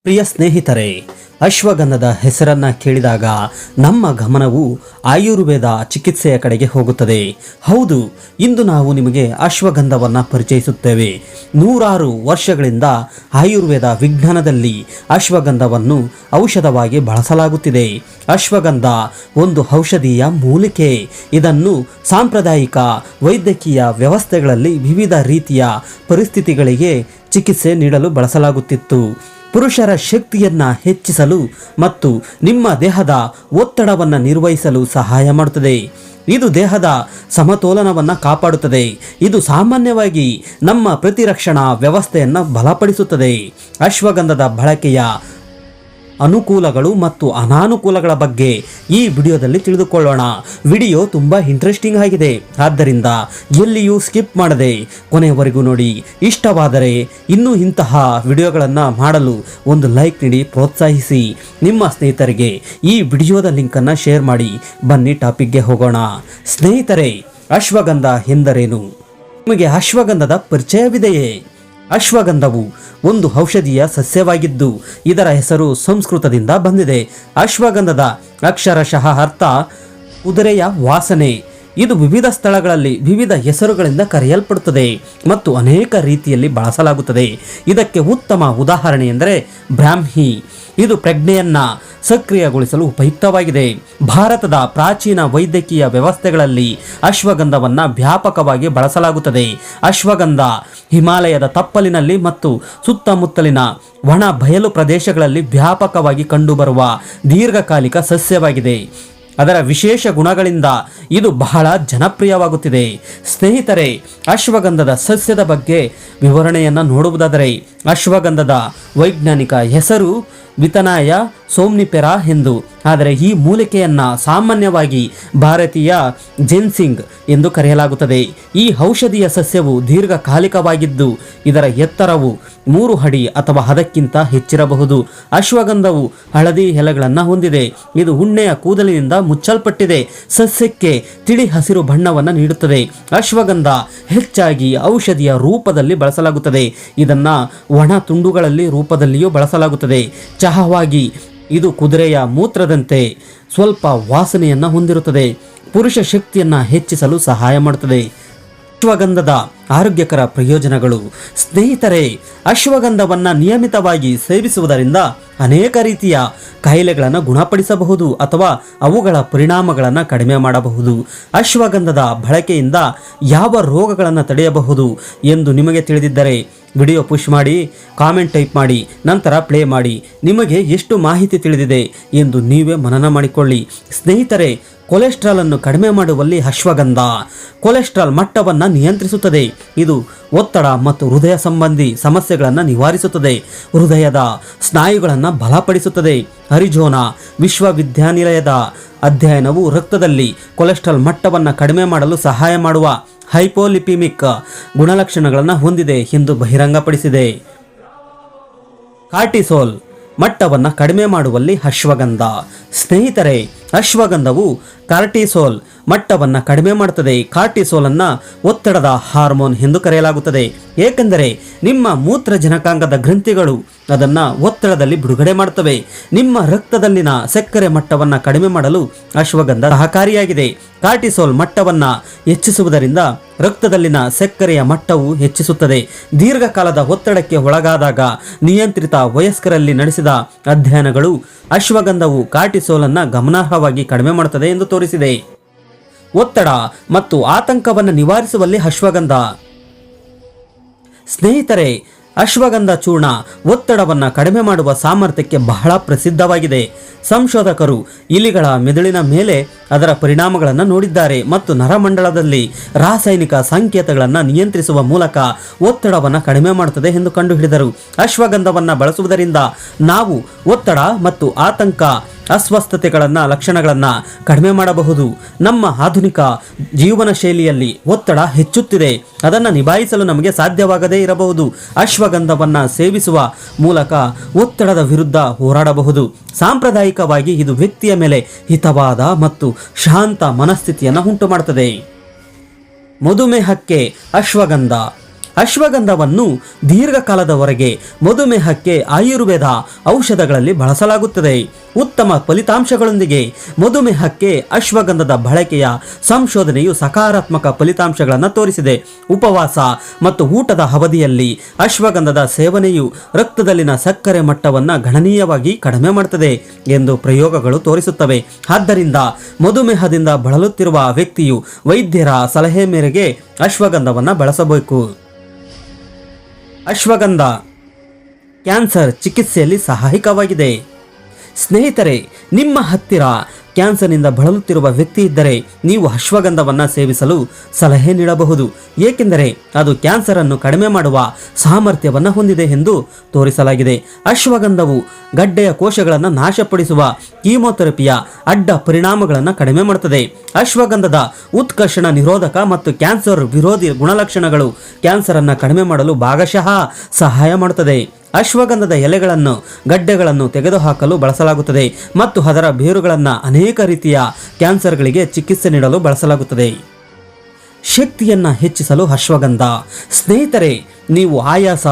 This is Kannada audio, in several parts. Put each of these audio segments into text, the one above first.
ಪ್ರಿಯ ಸ್ನೇಹಿತರೆ, ಅಶ್ವಗಂಧದ ಹೆಸರನ್ನ ಕೇಳಿದಾಗ ನಮ್ಮ ಗಮನವು ಆಯುರ್ವೇದ ಚಿಕಿತ್ಸೆಯ ಕಡೆಗೆ ಹೋಗುತ್ತದೆ. ಹೌದು, ಇಂದು ನಾವು ನಿಮಗೆ ಅಶ್ವಗಂಧವನ್ನು ಪರಿಚಯಿಸುತ್ತೇವೆ. ನೂರಾರು ವರ್ಷಗಳಿಂದ ಆಯುರ್ವೇದ ವಿಜ್ಞಾನದಲ್ಲಿ ಅಶ್ವಗಂಧವನ್ನು ಔಷಧವಾಗಿ ಬಳಸಲಾಗುತ್ತಿದೆ. ಅಶ್ವಗಂಧ ಒಂದು ಔಷಧೀಯ ಮೂಲಿಕೆ. ಇದನ್ನು ಸಾಂಪ್ರದಾಯಿಕ ವೈದ್ಯಕೀಯ ವ್ಯವಸ್ಥೆಗಳಲ್ಲಿ ವಿವಿಧ ರೀತಿಯ ಪರಿಸ್ಥಿತಿಗಳಿಗೆ ಚಿಕಿತ್ಸೆ ನೀಡಲು ಬಳಸಲಾಗುತ್ತಿತ್ತು. ಪುರುಷರ ಶಕ್ತಿಯನ್ನ ಹೆಚ್ಚಿಸಲು ಮತ್ತು ನಿಮ್ಮ ದೇಹದ ಒತ್ತಡವನ್ನು ನಿರ್ವಹಿಸಲು ಸಹಾಯ ಮಾಡುತ್ತದೆ. ಇದು ದೇಹದ ಸಮತೋಲನವನ್ನು ಕಾಪಾಡುತ್ತದೆ. ಇದು ಸಾಮಾನ್ಯವಾಗಿ ನಮ್ಮ ಪ್ರತಿರಕ್ಷಣಾ ವ್ಯವಸ್ಥೆಯನ್ನು ಬಲಪಡಿಸುತ್ತದೆ. ಅಶ್ವಗಂಧದ ಬಳಕೆಯ ಅನುಕೂಲಗಳು ಮತ್ತು ಅನಾನುಕೂಲಗಳ ಬಗ್ಗೆ ಈ ವಿಡಿಯೋದಲ್ಲಿ ತಿಳಿದುಕೊಳ್ಳೋಣ. ವಿಡಿಯೋ ತುಂಬ ಇಂಟ್ರೆಸ್ಟಿಂಗ್ ಆಗಿದೆ, ಆದ್ದರಿಂದ ಎಲ್ಲಿಯೂ ಸ್ಕಿಪ್ ಮಾಡದೆ ಕೊನೆಯವರೆಗೂ ನೋಡಿ. ಇಷ್ಟವಾದರೆ ಇನ್ನೂ ಇಂತಹ ವಿಡಿಯೋಗಳನ್ನು ಮಾಡಲು ಒಂದು ಲೈಕ್ ನೀಡಿ ಪ್ರೋತ್ಸಾಹಿಸಿ. ನಿಮ್ಮ ಸ್ನೇಹಿತರಿಗೆ ಈ ವಿಡಿಯೋದ ಲಿಂಕನ್ನು ಶೇರ್ ಮಾಡಿ. ಬನ್ನಿ ಟಾಪಿಕ್ಗೆ ಹೋಗೋಣ. ಸ್ನೇಹಿತರೆ, ಅಶ್ವಗಂಧ ಎಂದರೇನು? ನಿಮಗೆ ಅಶ್ವಗಂಧದ ಪರಿಚಯವಿದೆಯೇ? ಅಶ್ವಗಂಧವು ಒಂದು ಔಷಧೀಯ ಸಸ್ಯವಾಗಿದ್ದು ಇದರ ಹೆಸರು ಸಂಸ್ಕೃತದಿಂದ ಬಂದಿದೆ. ಅಶ್ವಗಂಧದ ಅಕ್ಷರಶಃ ಅರ್ಥ ಕುದುರೆಯ ವಾಸನೆ. ಇದು ವಿವಿಧ ಸ್ಥಳಗಳಲ್ಲಿ ವಿವಿಧ ಹೆಸರುಗಳಿಂದ ಕರೆಯಲ್ಪಡುತ್ತದೆ ಮತ್ತು ಅನೇಕ ರೀತಿಯಲ್ಲಿ ಬಳಸಲಾಗುತ್ತದೆ. ಇದಕ್ಕೆ ಉತ್ತಮ ಉದಾಹರಣೆ ಎಂದರೆ ಬ್ರಾಹ್ಮಿ. ಇದು ಪ್ರಜ್ಞೆಯನ್ನ ಸಕ್ರಿಯಗೊಳಿಸಲು ಉಪಯುಕ್ತವಾಗಿದೆ. ಭಾರತದ ಪ್ರಾಚೀನ ವೈದ್ಯಕೀಯ ವ್ಯವಸ್ಥೆಗಳಲ್ಲಿ ಅಶ್ವಗಂಧವನ್ನು ವ್ಯಾಪಕವಾಗಿ ಬಳಸಲಾಗುತ್ತದೆ. ಅಶ್ವಗಂಧ ಹಿಮಾಲಯದ ತಪ್ಪಲಿನಲ್ಲಿ ಮತ್ತು ಸುತ್ತಮುತ್ತಲಿನ ಒಣ ಬಯಲು ಪ್ರದೇಶಗಳಲ್ಲಿ ವ್ಯಾಪಕವಾಗಿ ಕಂಡುಬರುವ ದೀರ್ಘಕಾಲಿಕ ಸಸ್ಯವಾಗಿದೆ. ಅದರ ವಿಶೇಷ ಗುಣಗಳಿಂದ ಇದು ಬಹಳ ಜನಪ್ರಿಯವಾಗುತ್ತಿದೆ. ಸ್ನೇಹಿತರೆ, ಅಶ್ವಗಂಧದ ಸಸ್ಯದ ಬಗ್ಗೆ ವಿವರಣೆಯನ್ನು ನೋಡುವುದಾದರೆ, ಅಶ್ವಗಂಧದ ವೈಜ್ಞಾನಿಕ ಹೆಸರು ವಿತನಾಯ ಸೋಮ್ನಿಫೆರಾ ಎಂದು. ಆದರೆ ಈ ಮೂಲಿಕೆಯನ್ನು ಸಾಮಾನ್ಯವಾಗಿ ಭಾರತೀಯ ಜೆನ್ಸಿಂಗ್ ಎಂದು ಕರೆಯಲಾಗುತ್ತದೆ. ಈ ಔಷಧೀಯ ಸಸ್ಯವು ದೀರ್ಘಕಾಲಿಕವಾಗಿದ್ದು ಇದರ ಎತ್ತರವು 3 ಅಡಿ ಅಥವಾ ಅದಕ್ಕಿಂತ ಹೆಚ್ಚಿರಬಹುದು. ಅಶ್ವಗಂಧವು ಹಳದಿ ಎಲೆಗಳನ್ನು ಹೊಂದಿದೆ. ಇದು ಉಣ್ಣೆಯ ಕೂದಲಿನಿಂದ ಮುಚ್ಚಲ್ಪಟ್ಟಿದೆ. ಸಸ್ಯಕ್ಕೆ ತಿಳಿ ಹಸಿರು ಬಣ್ಣವನ್ನು ನೀಡುತ್ತದೆ. ಅಶ್ವಗಂಧ ಹೆಚ್ಚಾಗಿ ಔಷಧಿಯ ರೂಪದಲ್ಲಿ ಬಳಸಲಾಗುತ್ತದೆ. ಇದನ್ನ ಒಣ ತುಂಡುಗಳಲ್ಲಿ ರೂಪದಲ್ಲಿಯೂ ಬಳಸಲಾಗುತ್ತದೆ. ಚಹವಾಗಿ ಇದು ಕುದುರೆಯ ಮೂತ್ರದಂತೆ ಸ್ವಲ್ಪ ವಾಸನೆಯನ್ನು ಹೊಂದಿರುತ್ತದೆ. ಪುರುಷ ಶಕ್ತಿಯನ್ನು ಹೆಚ್ಚಿಸಲು ಸಹಾಯ ಮಾಡುತ್ತದೆ. ಅಶ್ವಗಂಧದ ಆರೋಗ್ಯಕರ ಪ್ರಯೋಜನಗಳು. ಸ್ನೇಹಿತರೆ, ಅಶ್ವಗಂಧವನ್ನು ನಿಯಮಿತವಾಗಿ ಸೇವಿಸುವುದರಿಂದ ಅನೇಕ ರೀತಿಯ ಕಾಯಿಲೆಗಳನ್ನು ಗುಣಪಡಿಸಬಹುದು ಅಥವಾ ಅವುಗಳ ಪರಿಣಾಮಗಳನ್ನು ಕಡಿಮೆ ಮಾಡಬಹುದು. ಅಶ್ವಗಂಧದ ಬಳಕೆಯಿಂದ ಯಾವ ರೋಗಗಳನ್ನು ತಡೆಯಬಹುದು ಎಂದು ನಿಮಗೆ ತಿಳಿದಿದ್ದರೆ ವಿಡಿಯೋ ಪುಷ್ ಮಾಡಿ, ಕಾಮೆಂಟ್ ಟೈಪ್ ಮಾಡಿ, ನಂತರ ಪ್ಲೇ ಮಾಡಿ. ನಿಮಗೆ ಎಷ್ಟು ಮಾಹಿತಿ ತಿಳಿದಿದೆ ಎಂದು ನೀವೇ ಮನನ ಮಾಡಿಕೊಳ್ಳಿ. ಸ್ನೇಹಿತರೆ, ಕೊಲೆಸ್ಟ್ರಾಲ್ ಅನ್ನು ಕಡಿಮೆ ಮಾಡುವಲ್ಲಿ ಅಶ್ವಗಂಧ ಕೊಲೆಸ್ಟ್ರಾಲ್ ಮಟ್ಟವನ್ನು ನಿಯಂತ್ರಿಸುತ್ತದೆ. ಇದು ಒತ್ತಡ ಮತ್ತು ಹೃದಯ ಸಂಬಂಧಿ ಸಮಸ್ಯೆಗಳನ್ನು ನಿವಾರಿಸುತ್ತದೆ. ಹೃದಯದ ಸ್ನಾಯುಗಳನ್ನು ಬಲಪಡಿಸುತ್ತದೆ. ಅರಿಜೋನಾ ವಿಶ್ವವಿದ್ಯಾನಿಲಯದ ಅಧ್ಯಯನವು ರಕ್ತದಲ್ಲಿ ಕೊಲೆಸ್ಟ್ರಾಲ್ ಮಟ್ಟವನ್ನು ಕಡಿಮೆ ಮಾಡಲು ಸಹಾಯ ಮಾಡುವ ಹೈಪೋಲಿಪಿಮಿಕ್ ಗುಣಲಕ್ಷಣಗಳನ್ನು ಹೊಂದಿದೆ ಎಂದು ಬಹಿರಂಗಪಡಿಸಿದೆ. ಕಾರ್ಟಿಸೋಲ್ ಮಟ್ಟವನ್ನು ಕಡಿಮೆ ಮಾಡುವಲ್ಲಿ ಅಶ್ವಗಂಧ. ಸ್ನೇಹಿತರೆ, ಅಶ್ವಗಂಧವು ಕಾರ್ಟಿಸೋಲ್ ಮಟ್ಟವನ್ನು ಕಡಿಮೆ ಮಾಡುತ್ತದೆ. ಕಾರ್ಟಿಸೋಲ್ ಅನ್ನು ಒತ್ತಡದ ಹಾರ್ಮೋನ್ ಎಂದು ಕರೆಯಲಾಗುತ್ತದೆ, ಏಕೆಂದರೆ ನಿಮ್ಮ ಮೂತ್ರಜನಕಾಂಗದ ಗ್ರಂಥಿಗಳು ಅದನ್ನು ಒತ್ತಡದಲ್ಲಿ ಬಿಡುಗಡೆ ಮಾಡುತ್ತವೆ. ನಿಮ್ಮ ರಕ್ತದಲ್ಲಿನ ಸಕ್ಕರೆ ಮಟ್ಟವನ್ನು ಕಡಿಮೆ ಮಾಡಲು ಅಶ್ವಗಂಧ ಸಹಕಾರಿಯಾಗಿದೆ. ಕಾರ್ಟಿಸೋಲ್ ಮಟ್ಟವನ್ನು ಹೆಚ್ಚಿಸುವುದರಿಂದ ರಕ್ತದಲ್ಲಿನ ಸಕ್ಕರೆಯ ಮಟ್ಟವು ಹೆಚ್ಚಿಸುತ್ತದೆ. ದೀರ್ಘಕಾಲದ ಒತ್ತಡಕ್ಕೆ ಒಳಗಾದಾಗ ನಿಯಂತ್ರಿತ ವಯಸ್ಕರಲ್ಲಿ ನಡೆಸಿದ ಅಧ್ಯಯನಗಳು ಅಶ್ವಗಂಧವು ಕಾರ್ಟಿಸೋಲ್ ಅನ್ನು ಗಮನಾರ್ಹವಾಗಿ ಕಡಿಮೆ ಮಾಡುತ್ತದೆ ಎಂದು ತೋರಿಸಿದೆ. ಒತ್ತಡ ಮತ್ತು ಆತಂಕವನ್ನು ನಿವಾರಿಸುವಲ್ಲಿ ಅಶ್ವಗಂಧ. ಸ್ನೇಹಿತರೆ, ಅಶ್ವಗಂಧ ಚೂರ್ಣ ಒತ್ತಡವನ್ನು ಕಡಿಮೆ ಮಾಡುವ ಸಾಮರ್ಥ್ಯಕ್ಕೆ ಬಹಳ ಪ್ರಸಿದ್ಧವಾಗಿದೆ. ಸಂಶೋಧಕರು ಇಲಿಗಳ ಮೆದುಳಿನ ಮೇಲೆ ಅದರ ಪರಿಣಾಮಗಳನ್ನು ನೋಡಿದ್ದಾರೆ ಮತ್ತು ನರಮಂಡಲದಲ್ಲಿ ರಾಸಾಯನಿಕ ಸಂಕೇತಗಳನ್ನು ನಿಯಂತ್ರಿಸುವ ಮೂಲಕ ಒತ್ತಡವನ್ನು ಕಡಿಮೆ ಮಾಡುತ್ತದೆ ಎಂದು ಕಂಡುಹಿಡಿದರು. ಅಶ್ವಗಂಧವನ್ನು ಬಳಸುವುದರಿಂದ ನಾವು ಒತ್ತಡ ಮತ್ತು ಆತಂಕ ಅಸ್ವಸ್ಥತೆಗಳನ್ನು ಲಕ್ಷಣಗಳನ್ನು ಕಡಿಮೆ ಮಾಡಬಹುದು. ನಮ್ಮ ಆಧುನಿಕ ಜೀವನ ಶೈಲಿಯಲ್ಲಿ ಒತ್ತಡ ಹೆಚ್ಚುತ್ತಿದೆ. ಅದನ್ನು ನಿಭಾಯಿಸಲು ನಮಗೆ ಸಾಧ್ಯವಾಗದೇ ಇರಬಹುದು. ಅಶ್ವಗಂಧವನ್ನು ಸೇವಿಸುವ ಮೂಲಕ ಒತ್ತಡದ ವಿರುದ್ಧ ಹೋರಾಡಬಹುದು. ಸಾಂಪ್ರದಾಯಿಕವಾಗಿ ಇದು ವ್ಯಕ್ತಿಯ ಮೇಲೆ ಹಿತವಾದ ಮತ್ತು ಶಾಂತ ಮನಸ್ಥಿತಿಯನ್ನು ಉಂಟು ಮಾಡುತ್ತದೆ. ಮಧುಮೇಹಕ್ಕೆ ಅಶ್ವಗಂಧ. ಅಶ್ವಗಂಧವನ್ನು ದೀರ್ಘಕಾಲದವರೆಗೆ ಮಧುಮೇಹಕ್ಕೆ ಆಯುರ್ವೇದ ಔಷಧಗಳಲ್ಲಿ ಬಳಸಲಾಗುತ್ತದೆ. ಉತ್ತಮ ಫಲಿತಾಂಶಗಳೊಂದಿಗೆ ಮಧುಮೇಹಕ್ಕೆ ಅಶ್ವಗಂಧದ ಬಳಕೆಯ ಸಂಶೋಧನೆಯು ಸಕಾರಾತ್ಮಕ ಫಲಿತಾಂಶಗಳನ್ನು ತೋರಿಸಿದೆ. ಉಪವಾಸ ಮತ್ತು ಊಟದ ಅವಧಿಯಲ್ಲಿ ಅಶ್ವಗಂಧದ ಸೇವನೆಯು ರಕ್ತದಲ್ಲಿನ ಸಕ್ಕರೆ ಮಟ್ಟವನ್ನು ಗಣನೀಯವಾಗಿ ಕಡಿಮೆ ಮಾಡುತ್ತದೆ ಎಂದು ಪ್ರಯೋಗಗಳು ತೋರಿಸುತ್ತವೆ. ಆದ್ದರಿಂದ ಮಧುಮೇಹದಿಂದ ಬಳಲುತ್ತಿರುವ ವ್ಯಕ್ತಿಯು ವೈದ್ಯರ ಸಲಹೆ ಮೇರೆಗೆ ಅಶ್ವಗಂಧವನ್ನು ಬಳಸಬೇಕು. ಅಶ್ವಗಂಧ ಕ್ಯಾನ್ಸರ್ ಚಿಕಿತ್ಸೆಯಲ್ಲಿ ಸಹಾಯಕವಾಗಿದೆ. ಸ್ನೇಹಿತರೆ, ನಿಮ್ಮ ಹತ್ತಿರ ಕ್ಯಾನ್ಸರ್ನಿಂದ ಬಳಲುತ್ತಿರುವ ವ್ಯಕ್ತಿ ಇದ್ದರೆ ನೀವು ಅಶ್ವಗಂಧವನ್ನು ಸೇವಿಸಲು ಸಲಹೆ ನೀಡಬಹುದು. ಏಕೆಂದರೆ ಅದು ಕ್ಯಾನ್ಸರ್ ಅನ್ನು ಕಡಿಮೆ ಮಾಡುವ ಸಾಮರ್ಥ್ಯವನ್ನು ಹೊಂದಿದೆ ಎಂದು ತೋರಿಸಲಾಗಿದೆ. ಅಶ್ವಗಂಧವು ಗಡ್ಡೆಯ ಕೋಶಗಳನ್ನು ನಾಶಪಡಿಸುವ ಕೀಮೋಥೆರಪಿಯ ಅಡ್ಡ ಪರಿಣಾಮಗಳನ್ನು ಕಡಿಮೆ ಮಾಡುತ್ತದೆ. ಅಶ್ವಗಂಧದ ಉತ್ಕರ್ಷಣ ನಿರೋಧಕ ಮತ್ತು ಕ್ಯಾನ್ಸರ್ ವಿರೋಧಿ ಗುಣಲಕ್ಷಣಗಳು ಕ್ಯಾನ್ಸರ್ ಅನ್ನು ಕಡಿಮೆ ಮಾಡಲು ಭಾಗಶಃ ಸಹಾಯ ಮಾಡುತ್ತದೆ. ಅಶ್ವಗಂಧದ ಎಲೆಗಳನ್ನು ಗಡ್ಡೆಗಳನ್ನು ತೆಗೆದುಹಾಕಲು ಬಳಸಲಾಗುತ್ತದೆ ಮತ್ತು ಅದರ ಬೇರುಗಳನ್ನು ಅನೇಕ ರೀತಿಯ ಕ್ಯಾನ್ಸರ್ಗಳಿಗೆ ಚಿಕಿತ್ಸೆ ನೀಡಲು ಬಳಸಲಾಗುತ್ತದೆ. ಶಕ್ತಿಯನ್ನು ಹೆಚ್ಚಿಸಲು ಅಶ್ವಗಂಧ. ಸ್ನೇಹಿತರೆ, ನೀವು ಆಯಾಸ,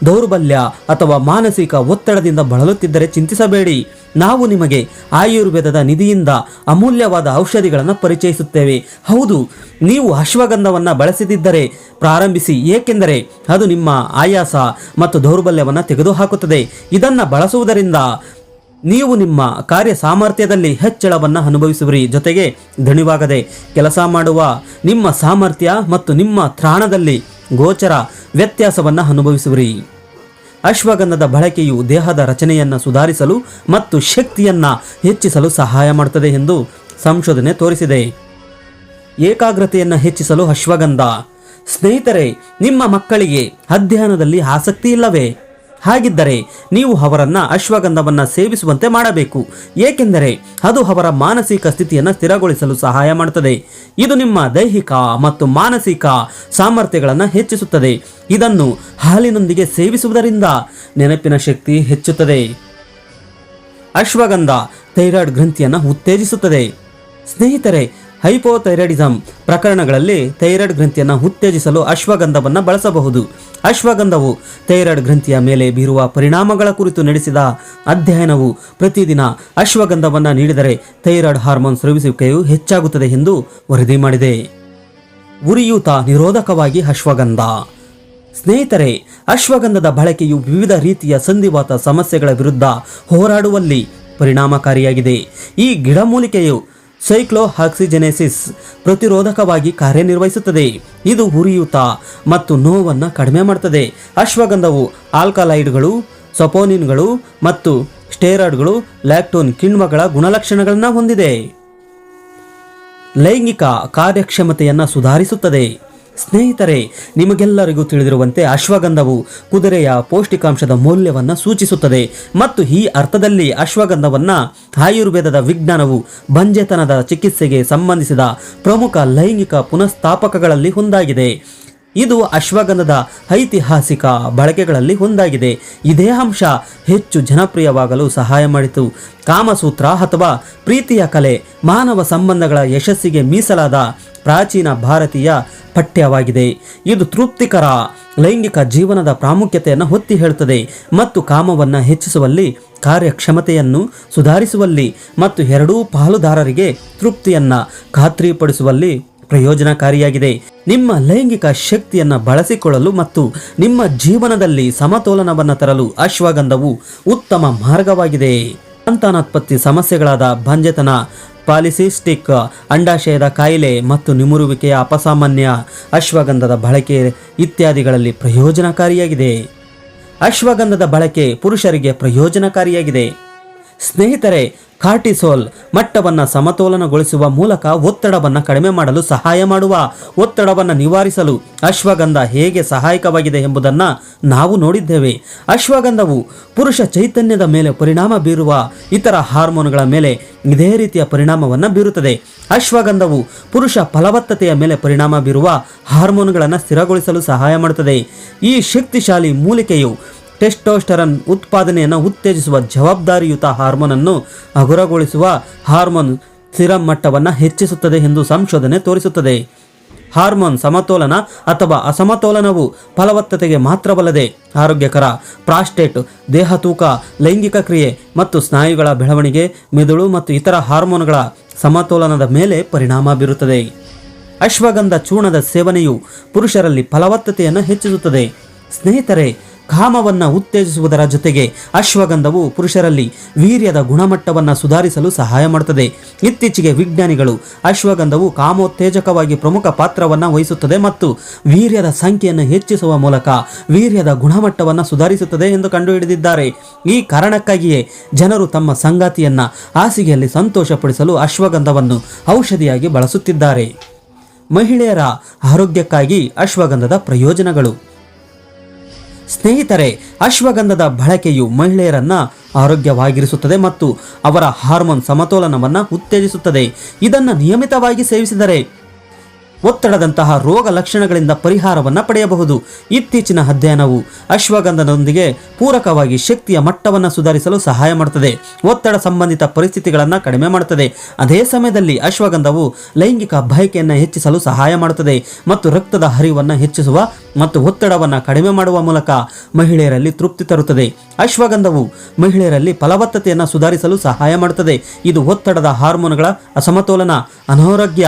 ದೌರ್ಬಲ್ಯ ಅಥವಾ ಮಾನಸಿಕ ಒತ್ತಡದಿಂದ ಬಳಲುತ್ತಿದ್ದರೆ ಚಿಂತಿಸಬೇಡಿ. ನಾವು ನಿಮಗೆ ಆಯುರ್ವೇದದ ನಿಧಿಯಿಂದ ಅಮೂಲ್ಯವಾದ ಔಷಧಿಗಳನ್ನು ಪರಿಚಯಿಸುತ್ತೇವೆ. ಹೌದು, ನೀವು ಅಶ್ವಗಂಧವನ್ನು ಬಳಸದಿದ್ದರೆ ಪ್ರಾರಂಭಿಸಿ, ಏಕೆಂದರೆ ಅದು ನಿಮ್ಮ ಆಯಾಸ ಮತ್ತು ದೌರ್ಬಲ್ಯವನ್ನು ತೆಗೆದುಹಾಕುತ್ತದೆ. ಇದನ್ನು ಬಳಸುವುದರಿಂದ ನೀವು ನಿಮ್ಮ ಕಾರ್ಯ ಸಾಮರ್ಥ್ಯದಲ್ಲಿ ಹೆಚ್ಚಳವನ್ನು ಅನುಭವಿಸುವಿರಿ, ಜೊತೆಗೆ ದಣಿವಾಗದೆ ಕೆಲಸ ಮಾಡುವ ನಿಮ್ಮ ಸಾಮರ್ಥ್ಯ ಮತ್ತು ನಿಮ್ಮ ತ್ರಾಣದಲ್ಲಿ ಗೋಚರ ವ್ಯತ್ಯಾಸವನ್ನು ಅನುಭವಿಸುವಿರಿ. ಅಶ್ವಗಂಧದ ಬಳಕೆಯು ದೇಹದ ರಚನೆಯನ್ನು ಸುಧಾರಿಸಲು ಮತ್ತು ಶಕ್ತಿಯನ್ನು ಹೆಚ್ಚಿಸಲು ಸಹಾಯ ಮಾಡುತ್ತದೆ ಎಂದು ಸಂಶೋಧನೆ ತೋರಿಸಿದೆ. ಏಕಾಗ್ರತೆಯನ್ನು ಹೆಚ್ಚಿಸಲು ಅಶ್ವಗಂಧ. ಸ್ನೇಹಿತರೆ, ನಿಮ್ಮ ಮಕ್ಕಳಿಗೆ ಅಧ್ಯಯನದಲ್ಲಿ ಆಸಕ್ತಿ ಇಲ್ಲವೇ? ಹಾಗಿದ್ದರೆ ನೀವು ಅವರನ್ನು ಅಶ್ವಗಂಧವನ್ನು ಸೇವಿಸುವಂತೆ ಮಾಡಬೇಕು, ಏಕೆಂದರೆ ಅದು ಅವರ ಮಾನಸಿಕ ಸ್ಥಿತಿಯನ್ನು ಸ್ಥಿರಗೊಳಿಸಲು ಸಹಾಯ ಮಾಡುತ್ತದೆ. ಇದು ನಿಮ್ಮ ದೈಹಿಕ ಮತ್ತು ಮಾನಸಿಕ ಸಾಮರ್ಥ್ಯಗಳನ್ನು ಹೆಚ್ಚಿಸುತ್ತದೆ. ಇದನ್ನು ಹಾಲಿನೊಂದಿಗೆ ಸೇವಿಸುವುದರಿಂದ ನೆನಪಿನ ಶಕ್ತಿ ಹೆಚ್ಚುತ್ತದೆ. ಅಶ್ವಗಂಧ ಥೈರಾಯ್ಡ್ ಗ್ರಂಥಿಯನ್ನು ಉತ್ತೇಜಿಸುತ್ತದೆ. ಸ್ನೇಹಿತರೆ, ಹೈಪೋಥೈರಾಯ್ಡಿಸಮ್ ಪ್ರಕರಣಗಳಲ್ಲಿ ಥೈರಾಯ್ಡ್ ಗ್ರಂಥಿಯನ್ನು ಉತ್ತೇಜಿಸಲು ಅಶ್ವಗಂಧವನ್ನು ಬಳಸಬಹುದು. ಅಶ್ವಗಂಧವು ಥೈರಾಯ್ಡ್ ಗ್ರಂಥಿಯ ಮೇಲೆ ಬೀರುವ ಪರಿಣಾಮಗಳ ಕುರಿತು ನಡೆಸಿದ ಅಧ್ಯಯನವು ಪ್ರತಿದಿನ ಅಶ್ವಗಂಧವನ್ನು ನೀಡಿದರೆ ಥೈರಾಯ್ಡ್ ಹಾರ್ಮೋನ್ ಸ್ರವಿಸುವಿಕೆಯು ಹೆಚ್ಚಾಗುತ್ತದೆ ಎಂದು ವರದಿ ಮಾಡಿದೆ. ಉರಿಯೂತ ನಿರೋಧಕವಾಗಿ ಅಶ್ವಗಂಧ. ಸ್ನೇಹಿತರೆ, ಅಶ್ವಗಂಧದ ಬಳಕೆಯು ವಿವಿಧ ರೀತಿಯ ಸಂಧಿವಾತ ಸಮಸ್ಯೆಗಳ ವಿರುದ್ಧ ಹೋರಾಡುವಲ್ಲಿ ಪರಿಣಾಮಕಾರಿಯಾಗಿದೆ. ಈ ಗಿಡಮೂಲಿಕೆಯು ಸೈಕ್ಲೋಆಕ್ಸಿಜೆನೇಸಿಸ್ ಪ್ರತಿರೋಧಕವಾಗಿ ಕಾರ್ಯನಿರ್ವಹಿಸುತ್ತದೆ. ಇದು ಉರಿಯೂತ ಮತ್ತು ನೋವನ್ನು ಕಡಿಮೆ ಮಾಡುತ್ತದೆ. ಅಶ್ವಗಂಧವು ಆಲ್ಕಲಾಯ್ಡ್ಗಳು, ಸಪೋನಿನ್ಗಳು ಮತ್ತು ಸ್ಟೆರಾಯ್ಡ್ಗಳು, ಲ್ಯಾಕ್ಟೋನ್ ಕಿಣ್ವಗಳ ಗುಣಲಕ್ಷಣಗಳನ್ನು ಹೊಂದಿದೆ. ಲೈಂಗಿಕ ಕಾರ್ಯಕ್ಷಮತೆಯನ್ನು ಸುಧಾರಿಸುತ್ತದೆ. ಸ್ನೇಹಿತರೆ, ನಿಮಗೆಲ್ಲರಿಗೂ ತಿಳಿದಿರುವಂತೆ ಅಶ್ವಗಂಧವು ಕುದುರೆಯ ಪೌಷ್ಟಿಕಾಂಶದ ಮೌಲ್ಯವನ್ನು ಸೂಚಿಸುತ್ತದೆ ಮತ್ತು ಈ ಅರ್ಥದಲ್ಲಿ ಅಶ್ವಗಂಧವನ್ನು ಆಯುರ್ವೇದದ ವಿಜ್ಞಾನವು ಬಂಜೆತನದ ಚಿಕಿತ್ಸೆಗೆ ಸಂಬಂಧಿಸಿದ ಪ್ರಮುಖ ಲೈಂಗಿಕ ಪುನಃಸ್ಥಾಪಕಗಳಲ್ಲಿ ಒಂದಾಗಿದೆ. ಇದು ಅಶ್ವಗಂಧದ ಐತಿಹಾಸಿಕ ಬಳಕೆಗಳಲ್ಲಿ ಒಂದಾಗಿದೆ. ಇದೇ ಅಂಶ ಹೆಚ್ಚು ಜನಪ್ರಿಯವಾಗಲು ಸಹಾಯ ಮಾಡಿತು. ಕಾಮಸೂತ್ರ ಅಥವಾ ಪ್ರೀತಿಯ ಕಲೆ ಮಾನವ ಸಂಬಂಧಗಳ ಯಶಸ್ಸಿಗೆ ಮೀಸಲಾದ ಪ್ರಾಚೀನ ಭಾರತೀಯ ಪಠ್ಯವಾಗಿದೆ. ಇದು ತೃಪ್ತಿಕರ ಲೈಂಗಿಕ ಜೀವನದ ಪ್ರಾಮುಖ್ಯತೆಯನ್ನು ಒತ್ತಿ ಹೇಳುತ್ತದೆ ಮತ್ತು ಕಾಮವನ್ನು ಹೆಚ್ಚಿಸುವಲ್ಲಿ, ಕಾರ್ಯಕ್ಷಮತೆಯನ್ನು ಸುಧಾರಿಸುವಲ್ಲಿ ಮತ್ತು ಎರಡೂ ಪಾಲುದಾರರಿಗೆ ತೃಪ್ತಿಯನ್ನು ಖಾತ್ರಿಪಡಿಸುವಲ್ಲಿ ಪ್ರಯೋಜನಕಾರಿಯಾಗಿದೆ. ನಿಮ್ಮ ಲೈಂಗಿಕ ಶಕ್ತಿಯನ್ನು ಬಳಸಿಕೊಳ್ಳಲು ಮತ್ತು ನಿಮ್ಮ ಜೀವನದಲ್ಲಿ ಸಮತೋಲನವನ್ನು ತರಲು ಅಶ್ವಗಂಧವು ಉತ್ತಮ ಮಾರ್ಗವಾಗಿದೆ. ಸಂತಾನೋತ್ಪತ್ತಿ ಸಮಸ್ಯೆಗಳಾದ ಬಂಜೆತನ, ಪಾಲಿಸಿಸ್ಟಿಕ್ ಅಂಡಾಶಯದ ಕಾಯಿಲೆ ಮತ್ತು ನಿಮುರುವಿಕೆಯ ಅಪಸಾಮಾನ್ಯ ಅಶ್ವಗಂಧದ ಬಳಕೆ ಇತ್ಯಾದಿಗಳಲ್ಲಿ ಪ್ರಯೋಜನಕಾರಿಯಾಗಿದೆ. ಅಶ್ವಗಂಧದ ಬಳಕೆ ಪುರುಷರಿಗೆ ಪ್ರಯೋಜನಕಾರಿಯಾಗಿದೆ. ಸ್ನೇಹಿತರೆ, ಕಾರ್ಟಿಸೋಲ್ ಮಟ್ಟವನ್ನು ಸಮತೋಲನಗೊಳಿಸುವ ಮೂಲಕ ಒತ್ತಡವನ್ನು ಕಡಿಮೆ ಮಾಡಲು ಸಹಾಯ ಮಾಡುವ ಒತ್ತಡವನ್ನು ನಿವಾರಿಸಲು ಅಶ್ವಗಂಧ ಹೇಗೆ ಸಹಾಯಕವಾಗಿದೆ ಎಂಬುದನ್ನು ನಾವು ನೋಡಿದ್ದೇವೆ. ಅಶ್ವಗಂಧವು ಪುರುಷ ಚೈತನ್ಯದ ಮೇಲೆ ಪರಿಣಾಮ ಬೀರುವ ಇತರ ಹಾರ್ಮೋನ್ಗಳ ಮೇಲೆ ಇದೇ ರೀತಿಯ ಪರಿಣಾಮವನ್ನು ಬೀರುತ್ತದೆ. ಅಶ್ವಗಂಧವು ಪುರುಷ ಫಲವತ್ತತೆಯ ಮೇಲೆ ಪರಿಣಾಮ ಬೀರುವ ಹಾರ್ಮೋನ್ಗಳನ್ನು ಸ್ಥಿರಗೊಳಿಸಲು ಸಹಾಯ ಮಾಡುತ್ತದೆ. ಈ ಶಕ್ತಿಶಾಲಿ ಮೂಲಿಕೆಯು ಟೆಸ್ಟೋಸ್ಟೆರಾನ್ ಉತ್ಪಾದನೆಯನ್ನು ಉತ್ತೇಜಿಸುವ ಜವಾಬ್ದಾರಿಯುತ ಹಾರ್ಮೋನ್ ಅನ್ನು ಹಗುರಗೊಳಿಸುವ ಹಾರ್ಮೋನ್ ಸಿರಮ್ ಮಟ್ಟವನ್ನು ಹೆಚ್ಚಿಸುತ್ತದೆ ಎಂದು ಸಂಶೋಧನೆ ತೋರಿಸುತ್ತದೆ. ಹಾರ್ಮೋನ್ ಸಮತೋಲನ ಅಥವಾ ಅಸಮತೋಲನವು ಫಲವತ್ತತೆಗೆ ಮಾತ್ರವಲ್ಲದೆ ಆರೋಗ್ಯಕರ ಪ್ರಾಸ್ಟೇಟ್, ದೇಹ ತೂಕ, ಲೈಂಗಿಕ ಕ್ರಿಯೆ ಮತ್ತು ಸ್ನಾಯುಗಳ ಬೆಳವಣಿಗೆ, ಮೆದುಳು ಮತ್ತು ಇತರ ಹಾರ್ಮೋನ್ಗಳ ಸಮತೋಲನದ ಮೇಲೆ ಪರಿಣಾಮ ಬೀರುತ್ತದೆ. ಅಶ್ವಗಂಧ ಚೂರ್ಣದ ಸೇವನೆಯು ಪುರುಷರಲ್ಲಿ ಫಲವತ್ತತೆಯನ್ನು ಹೆಚ್ಚಿಸುತ್ತದೆ. ಸ್ನೇಹಿತರೆ, ಕಾಮವನ್ನು ಉತ್ತೇಜಿಸುವುದರ ಜೊತೆಗೆ ಅಶ್ವಗಂಧವು ಪುರುಷರಲ್ಲಿ ವೀರ್ಯದ ಗುಣಮಟ್ಟವನ್ನು ಸುಧಾರಿಸಲು ಸಹಾಯ ಮಾಡುತ್ತದೆ. ಇತ್ತೀಚೆಗೆ ವಿಜ್ಞಾನಿಗಳು ಅಶ್ವಗಂಧವು ಕಾಮೋತ್ತೇಜಕವಾಗಿ ಪ್ರಮುಖ ಪಾತ್ರವನ್ನು ವಹಿಸುತ್ತದೆ ಮತ್ತು ವೀರ್ಯದ ಸಂಖ್ಯೆಯನ್ನು ಹೆಚ್ಚಿಸುವ ಮೂಲಕ ವೀರ್ಯದ ಗುಣಮಟ್ಟವನ್ನು ಸುಧಾರಿಸುತ್ತದೆ ಎಂದು ಕಂಡುಹಿಡಿದಿದ್ದಾರೆ. ಈ ಕಾರಣಕ್ಕಾಗಿಯೇ ಜನರು ತಮ್ಮ ಸಂಗಾತಿಯನ್ನ ಹಾಸಿಗೆಯಲ್ಲಿ ಸಂತೋಷಪಡಿಸಲು ಅಶ್ವಗಂಧವನ್ನು ಔಷಧಿಯಾಗಿ ಬಳಸುತ್ತಿದ್ದಾರೆ. ಮಹಿಳೆಯರ ಆರೋಗ್ಯಕ್ಕಾಗಿ ಅಶ್ವಗಂಧದ ಪ್ರಯೋಜನಗಳು. ಸ್ನೇಹಿತರೆ, ಅಶ್ವಗಂಧದ ಬಳಕೆಯು ಮಹಿಳೆಯರನ್ನ ಆರೋಗ್ಯವಾಗಿರಿಸುತ್ತದೆ ಮತ್ತು ಅವರ ಹಾರ್ಮೋನ್ ಸಮತೋಲನವನ್ನು ಉತ್ತೇಜಿಸುತ್ತದೆ. ಇದನ್ನು ನಿಯಮಿತವಾಗಿ ಸೇವಿಸಿದರೆ ಒತ್ತಡದಂತಹ ರೋಗ ಲಕ್ಷಣಗಳಿಂದ ಪರಿಹಾರವನ್ನು ಪಡೆಯಬಹುದು. ಇತ್ತೀಚಿನ ಅಧ್ಯಯನವು ಅಶ್ವಗಂಧದೊಂದಿಗೆ ಪೂರಕವಾಗಿ ಶಕ್ತಿಯ ಮಟ್ಟವನ್ನು ಸುಧಾರಿಸಲು ಸಹಾಯ ಮಾಡುತ್ತದೆ, ಒತ್ತಡ ಸಂಬಂಧಿತ ಪರಿಸ್ಥಿತಿಗಳನ್ನು ಕಡಿಮೆ ಮಾಡುತ್ತದೆ. ಅದೇ ಸಮಯದಲ್ಲಿ ಅಶ್ವಗಂಧವು ಲೈಂಗಿಕ ಬಯಕೆಯನ್ನು ಹೆಚ್ಚಿಸಲು ಸಹಾಯ ಮಾಡುತ್ತದೆ ಮತ್ತು ರಕ್ತದ ಹರಿವನ್ನು ಹೆಚ್ಚಿಸುವ ಮತ್ತು ಒತ್ತಡವನ್ನು ಕಡಿಮೆ ಮಾಡುವ ಮೂಲಕ ಮಹಿಳೆಯರಲ್ಲಿ ತೃಪ್ತಿ ತರುತ್ತದೆ. ಅಶ್ವಗಂಧವು ಮಹಿಳೆಯರಲ್ಲಿ ಫಲವತ್ತತೆಯನ್ನು ಸುಧಾರಿಸಲು ಸಹಾಯ ಮಾಡುತ್ತದೆ. ಇದು ಒತ್ತಡದ ಹಾರ್ಮೋನ್ಗಳ ಅಸಮತೋಲನ, ಅನಾರೋಗ್ಯ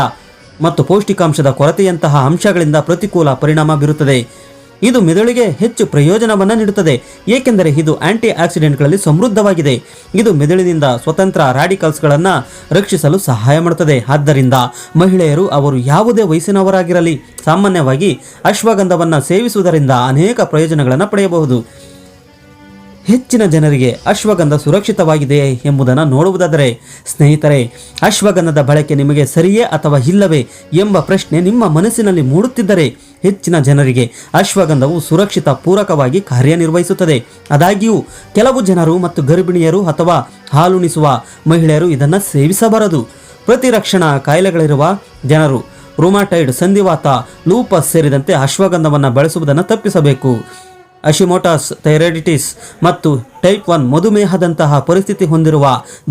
ಮತ್ತು ಪೌಷ್ಟಿಕಾಂಶದ ಕೊರತೆಯಂತಹ ಅಂಶಗಳಿಂದ ಪ್ರತಿಕೂಲ ಪರಿಣಾಮ ಬೀರುತ್ತದೆ. ಇದು ಮೆದುಳಿಗೆ ಹೆಚ್ಚು ಪ್ರಯೋಜನವನ್ನು ನೀಡುತ್ತದೆ, ಏಕೆಂದರೆ ಇದು ಆಂಟಿ ಆಕ್ಸಿಡೆಂಟ್ಗಳಲ್ಲಿ ಸಮೃದ್ಧವಾಗಿದೆ. ಇದು ಮೆದುಳಿನಿಂದ ಸ್ವತಂತ್ರ ರಾಡಿಕಲ್ಸ್ಗಳನ್ನು ರಕ್ಷಿಸಲು ಸಹಾಯ ಮಾಡುತ್ತದೆ. ಆದ್ದರಿಂದ ಮಹಿಳೆಯರು ಅವರು ಯಾವುದೇ ವಯಸ್ಸಿನವರಾಗಿರಲಿ ಸಾಮಾನ್ಯವಾಗಿ ಅಶ್ವಗಂಧವನ್ನು ಸೇವಿಸುವುದರಿಂದ ಅನೇಕ ಪ್ರಯೋಜನಗಳನ್ನು ಪಡೆಯಬಹುದು. ಹೆಚ್ಚಿನ ಜನರಿಗೆ ಅಶ್ವಗಂಧ ಸುರಕ್ಷಿತವಾಗಿದೆಯೇ ಎಂಬುದನ್ನು ನೋಡುವುದಾದರೆ, ಸ್ನೇಹಿತರೆ, ಅಶ್ವಗಂಧದ ಬಳಕೆ ನಿಮಗೆ ಸರಿಯೇ ಅಥವಾ ಇಲ್ಲವೇ ಎಂಬ ಪ್ರಶ್ನೆ ನಿಮ್ಮ ಮನಸ್ಸಿನಲ್ಲಿ ಮೂಡುತ್ತಿದ್ದರೆ, ಹೆಚ್ಚಿನ ಜನರಿಗೆ ಅಶ್ವಗಂಧವು ಸುರಕ್ಷಿತ ಪೂರಕವಾಗಿ ಕಾರ್ಯನಿರ್ವಹಿಸುತ್ತದೆ. ಆದಾಗ್ಯೂ ಕೆಲವು ಜನರು ಮತ್ತು ಗರ್ಭಿಣಿಯರು ಅಥವಾ ಹಾಲುಣಿಸುವ ಮಹಿಳೆಯರು ಇದನ್ನು ಸೇವಿಸಬಾರದು. ಪ್ರತಿರಕ್ಷಣಾ ಕಾಯಿಲೆಗಳಿರುವ ಜನರು, ರುಮಾಟೈಡ್, ಸಂಧಿವಾತ, ಲೂಪಸ್ ಸೇರಿದಂತೆ ಅಶ್ವಗಂಧವನ್ನು ಬಳಸುವುದನ್ನು ತಪ್ಪಿಸಬೇಕು. ಅಶಿಮೋಟಸ್, ಥೈರಾಯ್ಡಿಟಿಸ್ ಮತ್ತು ಟೈಪ್ 1 ಮಧುಮೇಹದಂತಹ ಪರಿಸ್ಥಿತಿ ಹೊಂದಿರುವ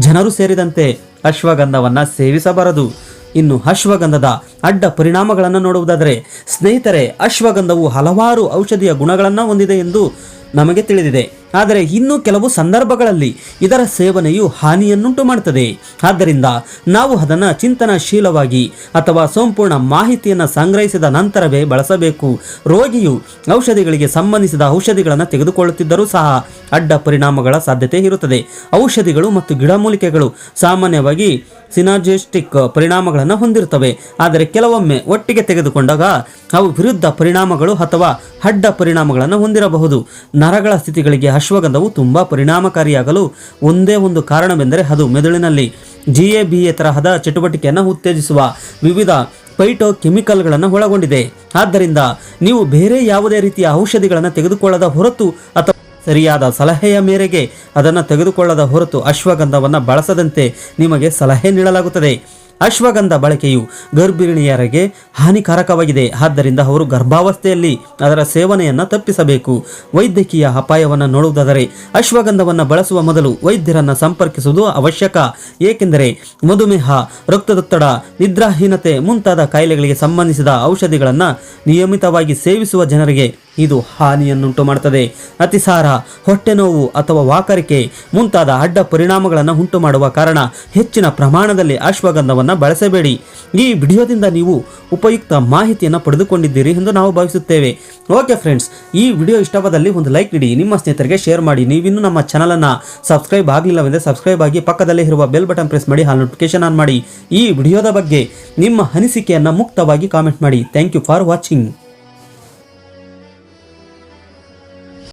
ಜನರು ಸೇರಿದಂತೆ ಅಶ್ವಗಂಧವನ್ನು ಸೇವಿಸಬಾರದು. ಇನ್ನು ಅಶ್ವಗಂಧದ ಅಡ್ಡ ಪರಿಣಾಮಗಳನ್ನು ನೋಡುವುದಾದರೆ, ಸ್ನೇಹಿತರೆ, ಅಶ್ವಗಂಧವು ಹಲವಾರು ಔಷಧೀಯ ಗುಣಗಳನ್ನು ಹೊಂದಿದೆ ಎಂದು ನಮಗೆ ತಿಳಿದಿದೆ. ಆದರೆ ಇನ್ನೂ ಕೆಲವು ಸಂದರ್ಭಗಳಲ್ಲಿ ಇದರ ಸೇವನೆಯು ಹಾನಿಯನ್ನುಂಟು ಮಾಡುತ್ತದೆ. ಆದ್ದರಿಂದ ನಾವು ಅದನ್ನು ಚಿಂತನಶೀಲವಾಗಿ ಅಥವಾ ಸಂಪೂರ್ಣ ಮಾಹಿತಿಯನ್ನು ಸಂಗ್ರಹಿಸಿದ ನಂತರವೇ ಬಳಸಬೇಕು. ರೋಗಿಯು ಔಷಧಿಗಳಿಗೆ ಸಂಬಂಧಿಸಿದ ಔಷಧಿಗಳನ್ನು ತೆಗೆದುಕೊಳ್ಳುತ್ತಿದ್ದರೂ ಸಹ ಅಡ್ಡ ಪರಿಣಾಮಗಳ ಸಾಧ್ಯತೆ ಇರುತ್ತದೆ. ಔಷಧಿಗಳು ಮತ್ತು ಗಿಡಮೂಲಿಕೆಗಳು ಸಾಮಾನ್ಯವಾಗಿ ಸಿನರ್ಜಿಸ್ಟಿಕ್ ಪರಿಣಾಮಗಳನ್ನು ಹೊಂದಿರುತ್ತವೆ, ಆದರೆ ಕೆಲವೊಮ್ಮೆ ಒಟ್ಟಿಗೆ ತೆಗೆದುಕೊಂಡಾಗ ಅವು ವಿರುದ್ಧ ಪರಿಣಾಮಗಳು ಅಥವಾ ಅಡ್ಡ ಪರಿಣಾಮಗಳನ್ನು ಹೊಂದಿರಬಹುದು. ನರಗಳ ಸ್ಥಿತಿಗಳಿಗೆ ಅಶ್ವಗಂಧವು ತುಂಬಾ ಪರಿಣಾಮಕಾರಿಯಾಗಲು ಒಂದೇ ಒಂದು ಕಾರಣವೆಂದರೆ ಅದು ಮೆದುಳಿನಲ್ಲಿ GABA ತರಹದ ಚಟುವಟಿಕೆಯನ್ನು ಉತ್ತೇಜಿಸುವ ವಿವಿಧ ಫೈಟೋಕೆಮಿಕಲ್ಗಳನ್ನು ಒಳಗೊಂಡಿದೆ. ಆದ್ದರಿಂದ ನೀವು ಬೇರೆ ಯಾವುದೇ ರೀತಿಯ ಔಷಧಿಗಳನ್ನು ತೆಗೆದುಕೊಳ್ಳದ ಹೊರತು ಅಥವಾ ಸರಿಯಾದ ಸಲಹೆಯ ಮೇರೆಗೆ ಅದನ್ನು ತೆಗೆದುಕೊಳ್ಳದ ಹೊರತು ಅಶ್ವಗಂಧವನ್ನು ಬಳಸದಂತೆ ನಿಮಗೆ ಸಲಹೆ ನೀಡಲಾಗುತ್ತದೆ. ಅಶ್ವಗಂಧ ಬಳಕೆಯು ಗರ್ಭಿಣಿಯರಿಗೆ ಹಾನಿಕಾರಕವಾಗಿದೆ. ಆದ್ದರಿಂದ ಅವರು ಗರ್ಭಾವಸ್ಥೆಯಲ್ಲಿ ಅದರ ಸೇವನೆಯನ್ನು ತಪ್ಪಿಸಬೇಕು. ವೈದ್ಯಕೀಯ ಅಪಾಯವನ್ನು ನೋಡುವುದಾದರೆ, ಅಶ್ವಗಂಧವನ್ನು ಬಳಸುವ ಮೊದಲು ವೈದ್ಯರನ್ನು ಸಂಪರ್ಕಿಸುವುದು ಅವಶ್ಯಕ, ಏಕೆಂದರೆ ಮಧುಮೇಹ, ರಕ್ತದೊತ್ತಡ, ನಿದ್ರಾಹೀನತೆ ಮುಂತಾದ ಕಾಯಿಲೆಗಳಿಗೆ ಸಂಬಂಧಿಸಿದ ಔಷಧಿಗಳನ್ನು ನಿಯಮಿತವಾಗಿ ಸೇವಿಸುವ ಜನರಿಗೆ ಇದು ಹಾನಿಯನ್ನುಂಟು ಮಾಡುತ್ತದೆ. ಅತಿಸಾರ, ಹೊಟ್ಟೆ ನೋವು ಅಥವಾ ವಾಕರಿಕೆ ಮುಂತಾದ ಅಡ್ಡ ಪರಿಣಾಮಗಳನ್ನು ಉಂಟು ಮಾಡುವ ಕಾರಣ ಹೆಚ್ಚಿನ ಪ್ರಮಾಣದಲ್ಲಿ ಅಶ್ವಗಂಧವನ್ನು ಬಳಸಬೇಡಿ. ಈ ವಿಡಿಯೋದಿಂದ ನೀವು ಉಪಯುಕ್ತ ಮಾಹಿತಿಯನ್ನು ಪಡೆದುಕೊಂಡಿದ್ದೀರಿ ಎಂದು ನಾವು ಭಾವಿಸುತ್ತೇವೆ. ಓಕೆ ಫ್ರೆಂಡ್ಸ್, ಈ ವಿಡಿಯೋ ಇಷ್ಟವಾದಲ್ಲಿ ಒಂದು ಲೈಕ್ ನೀಡಿ, ನಿಮ್ಮ ಸ್ನೇಹಿತರಿಗೆ ಶೇರ್ ಮಾಡಿ. ನೀವಿನ್ನೂ ನಮ್ಮ ಚಾನಲನ್ನು ಸಬ್ಸ್ಕ್ರೈಬ್ ಆಗಲಿಲ್ಲವೆಂದರೆ ಸಬ್ಸ್ಕ್ರೈಬ್ ಆಗಿ ಪಕ್ಕದಲ್ಲೇ ಇರುವ ಬೆಲ್ ಬಟನ್ ಪ್ರೆಸ್ ಮಾಡಿ, ಹಾಲ್ ನೋಟಿಫಿಕೇಶನ್ ಆನ್ ಮಾಡಿ. ಈ ವಿಡಿಯೋದ ಬಗ್ಗೆ ನಿಮ್ಮ ಅನಿಸಿಕೆಯನ್ನು ಮುಕ್ತವಾಗಿ ಕಾಮೆಂಟ್ ಮಾಡಿ. Thank you for watching.